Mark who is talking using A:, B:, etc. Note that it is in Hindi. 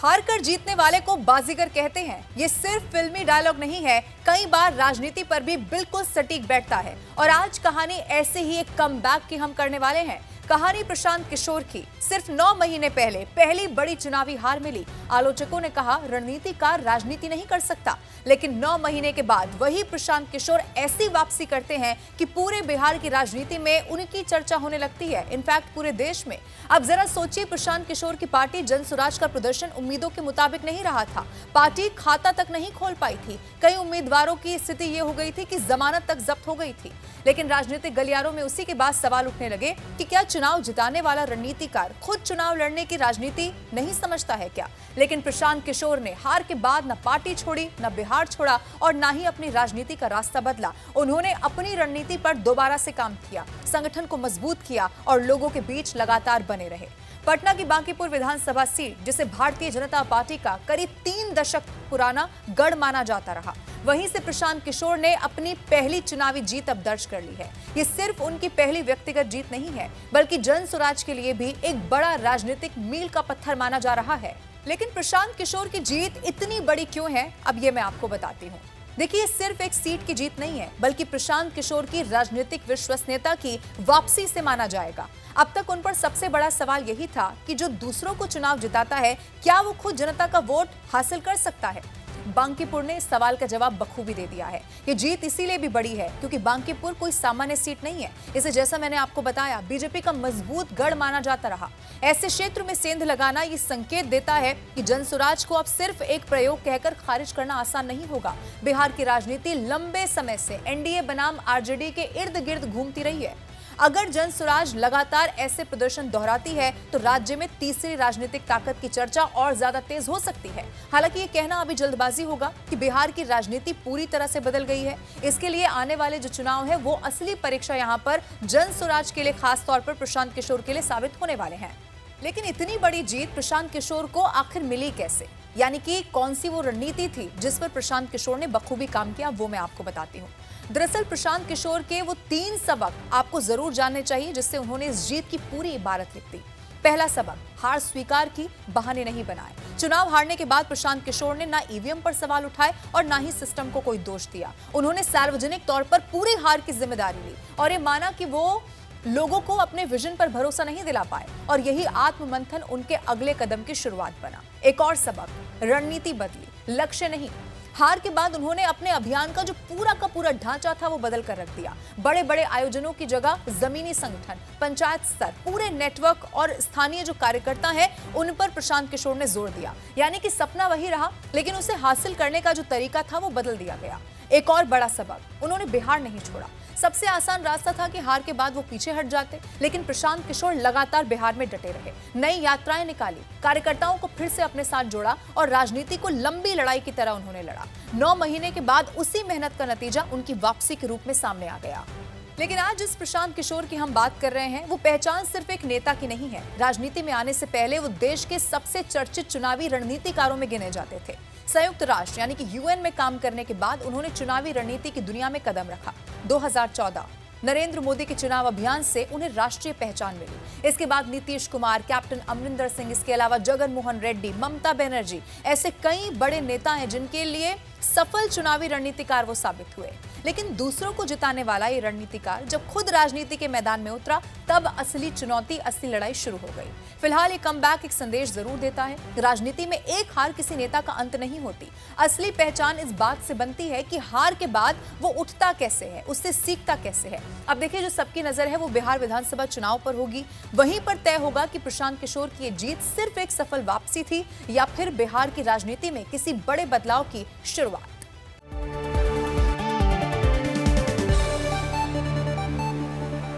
A: हार कर जीतने वाले को बाजीगर कहते हैं। ये सिर्फ फिल्मी डायलॉग नहीं है, कई बार राजनीति पर भी बिल्कुल सटीक बैठता है। और आज कहानी ऐसे ही एक कमबैक की हम करने वाले हैं। कहानी प्रशांत किशोर की। सिर्फ 9 महीने पहले पहली बड़ी चुनावी हार मिली। आलोचकों ने कहा रणनीतिकार राजनीति नहीं कर सकता, लेकिन 9 महीने के बाद वही प्रशांत किशोर ऐसी वापसी करते हैं कि पूरे बिहार की राजनीति में उनकी चर्चा होने लगती है, इनफैक्ट पूरे देश में। अब जरा सोचिए, प्रशांत किशोर की पार्टी जनसुराज का प्रदर्शन उम्मीदों के मुताबिक नहीं रहा था। पार्टी खाता तक नहीं खोल पाई थी। कई उम्मीदवारों की स्थिति ये हो गई थी कि जमानत तक जब्त हो गई थी। लेकिन राजनीतिक गलियारों में उसी के बाद सवाल उठने लगे कि क्या चुनाव जिताने वाला रणनीतिकार खुद चुनाव लड़ने की राजनीति नहीं समझता है क्या? लेकिन प्रशांत किशोर ने हार के बाद न पार्टी छोड़ी, न बिहार छोड़ा और न ही अपनी राजनीति का रास्ता बदला। उन्होंने अपनी रणनीति पर दोबारा से काम किया, संगठन को मजबूत किया और लोगों के बीच लगातार बने रहे। पटना की बांकीपुर विधानसभा सीट, जिसे भारतीय जनता पार्टी का करीब 3 दशक पुराना गढ़ माना जाता रहा, वहीं से प्रशांत किशोर ने अपनी पहली चुनावी जीत अब दर्ज कर ली है। ये सिर्फ उनकी पहली व्यक्तिगत जीत नहीं है, बल्कि जनसुराज के लिए भी एक बड़ा राजनीतिक मील का पत्थर माना जा रहा है। लेकिन प्रशांत किशोर की जीत इतनी बड़ी क्यों है, अब ये मैं आपको बताती हूँ। देखिए, सिर्फ एक सीट की जीत नहीं है, बल्कि प्रशांत किशोर की राजनीतिक विश्वसनीयता की वापसी से माना जाएगा। अब तक उन पर सबसे बड़ा सवाल यही था कि जो दूसरों को चुनाव जिताता है, क्या वो खुद जनता का वोट हासिल कर सकता है? बांकीपुर ने इस सवाल का जवाब बखूबी दे दिया है। ये जीत इसीलिए भी बड़ी है क्योंकि बांकीपुर कोई सामान्य सीट नहीं है। इसे, जैसा मैंने आपको बताया, बीजेपी का मजबूत गढ़ माना जाता रहा। ऐसे क्षेत्र में सेंध लगाना ये संकेत देता है कि जनसुराज को अब सिर्फ एक प्रयोग कहकर खारिज करना आसान नहीं होगा। बिहार की राजनीति लंबे समय से एनडीए बनाम आरजेडी के इर्द गिर्द घूमती रही है। अगर जनसुराज लगातार ऐसे प्रदर्शन दोहराती है तो राज्य में तीसरी राजनीतिक ताकत की चर्चा और ज्यादा तेज हो सकती है। हालांकि ये कहना अभी जल्दबाजी होगा कि बिहार की राजनीति पूरी तरह से बदल गई है। इसके लिए आने वाले जो चुनाव है वो असली परीक्षा यहाँ पर जनसुराज के लिए, खास तौर पर प्रशांत किशोर के लिए साबित होने वाले हैं। लेकिन इतनी बड़ी जीत प्रशांत किशोर को आखिर मिली कैसे? यानी कि कौन सी वो रणनीति थी जिस पर प्रशांत किशोर ने बखूबी काम किया, वो मैं आपको बताती हूँ। दरअसल प्रशांत किशोर के वो 3 सबक आपको जरूर जानने चाहिए जिससे उन्होंने इस जीत की पूरी इबारत लिख दी। पहला सबक, हार स्वीकार की, बहाने नहीं बनाए। चुनाव हारने के बाद प्रशांत किशोर ने ना ईवीएम पर सवाल उठाए और ना ही सिस्टम को कोई दोष दिया। उन्होंने सार्वजनिक तौर पर पूरी हार की जिम्मेदारी ली और ये माना कि वो लोगों को अपने विजन पर भरोसा नहीं दिला पाए और यही आत्ममंथन उनके अगले कदम की शुरुआत बना। एक और सबक, रणनीति बदली, लक्ष्य नहीं। हार के बाद उन्होंने अपने अभियान का जो पूरा का पूरा ढांचा था वो बदल कर रख दिया। बड़े बड़े आयोजनों की जगह जमीनी संगठन, पंचायत स्तर, पूरे नेटवर्क और स्थानीय जो कार्यकर्ता हैं उन पर प्रशांत किशोर ने जोर दिया। यानी कि सपना वही रहा, लेकिन उसे हासिल करने का जो तरीका था वो बदल दिया गया। एक और बड़ा सबक, उन्होंने बिहार नहीं छोड़ा। सबसे आसान रास्ता था कि हार के बाद वो पीछे हट जाते, लेकिन प्रशांत किशोर लगातार बिहार में डटे रहे। नई यात्राएं निकाली, कार्यकर्ताओं को फिर से अपने साथ जोड़ा और राजनीति को लंबी लड़ाई की तरह उन्होंने लड़ा। 9 महीने के बाद उसी मेहनत का नतीजा उनकी वापसी के रूप में सामने आ गया। लेकिन आज जिस प्रशांत किशोर की हम बात कर रहे हैं, वो पहचान सिर्फ एक नेता की नहीं है। राजनीति में आने से पहले वो देश के सबसे चर्चित चुनावी रणनीतिकारों में गिने जाते थे। संयुक्त राष्ट्र यानी कि यूएन में काम करने के बाद उन्होंने चुनावी रणनीति की दुनिया में कदम रखा। 2014 नरेंद्र मोदी के चुनाव अभियान से उन्हें राष्ट्रीय पहचान मिली। इसके बाद नीतीश कुमार, कैप्टन अमरिंदर सिंह, इसके अलावा जगन मोहन रेड्डी, ममता बनर्जी, ऐसे कई बड़े नेता हैं जिनके लिए सफल चुनावी रणनीतिकार वो साबित हुए। लेकिन दूसरों को जिताने वाला ये रणनीतिकार जब खुद राजनीति के मैदान में उतरा, तब असली चुनौती, असली लड़ाई शुरू हो गई। फिलहाल ये कमबैक एक संदेश जरूर देता है, राजनीति में एक हार किसी नेता का अंत नहीं होती। असली पहचान इस बात से बनती है कि हार के बाद वो उठता कैसे है, उससे सीखता कैसे है। अब देखिए, जो सबकी नजर है वो बिहार विधानसभा चुनाव पर होगी। वहीं पर तय होगा कि प्रशांत किशोर की ये जीत सिर्फ एक सफल वापसी थी या फिर बिहार की राजनीति में किसी बड़े बदलाव की शुरुआत।